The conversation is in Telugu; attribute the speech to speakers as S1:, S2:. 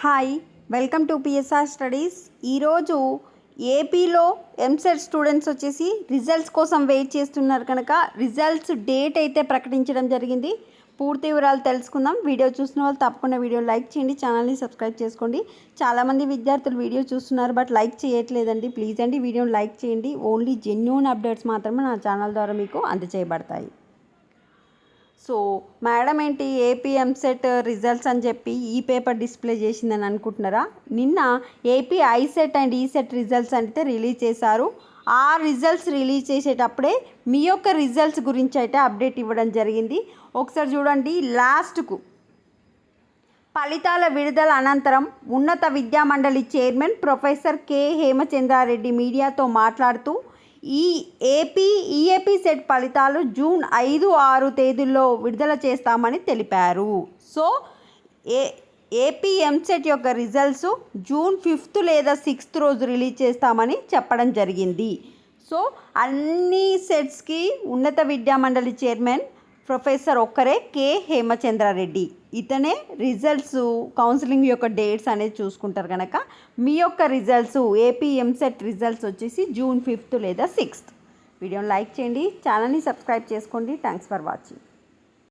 S1: Hi, welcome to PSR studies. ఈరోజు ఏపీలో ఎంసెట్ స్టూడెంట్స్ వచ్చేసి రిజల్ట్స్ కోసం వెయిట్ చేస్తున్నారు కనుక రిజల్ట్స్ డేట్ అయితే ప్రకటించడం జరిగింది. పూర్తి వివరాలు తెలుసుకుందాం. వీడియో చూసిన వాళ్ళు తప్పకుండా వీడియో లైక్ చేయండి, ఛానల్ని సబ్స్క్రైబ్ చేసుకోండి. చాలామంది విద్యార్థులు వీడియో చూస్తున్నారు బట్ లైక్ చేయట్లేదండి. ప్లీజ్ అండి వీడియోని లైక్ చేయండి. ఓన్లీ జెన్యూన్ అప్డేట్స్ మాత్రమే నా ఛానల్ ద్వారా మీకు అందజేయబడతాయి. సో మేడం ఏంటి ఏపీ ఎంసెట్ రిజల్ట్స్ అని చెప్పి ఈ పేపర్ డిస్ప్లే చేసిందని అనుకుంటున్నారా? నిన్న AP ICET and ECET results అయితే రిలీజ్ చేశారు. ఆ రిజల్ట్స్ రిలీజ్ చేసేటప్పుడే మీ యొక్క రిజల్ట్స్ గురించి అయితే అప్డేట్ ఇవ్వడం జరిగింది. ఒకసారి చూడండి. లాస్ట్కు ఫలితాల విడుదల అనంతరం ఉన్నత విద్యామండలి చైర్మన్ ప్రొఫెసర్ కె హేమచంద్రారెడ్డి మీడియాతో మాట్లాడుతూ ఈ ఈఏపీ సెట్ ఫలితాలు జూన్ 5-6 తేదీల్లో విడుదల చేస్తామని తెలిపారు. సో ఏపీ ఎంసెట్ యొక్క రిజల్ట్స్ జూన్ 5 లేదా 6 రోజు రిలీజ్ చేస్తామని చెప్పడం జరిగింది. సో అన్ని సెట్స్కి ఉన్నత విద్యామండలి చైర్మన్ ప్రొఫెసర్ ఒక్కరే కె హేమచంద్రారెడ్డి. ఇతనే రిజల్ట్స్ కౌన్సిలింగ్ యొక్క డేట్స్ అనేది చూసుకుంటారు కనుక మీ యొక్క రిజల్ట్స్ ఏపీ ఎంసెట్ రిజల్ట్స్ వచ్చేసి జూన్ 5 లేదా 6. వీడియోని లైక్ చేయండి, ఛానల్ని సబ్స్క్రైబ్ చేసుకోండి. Thanks for watching.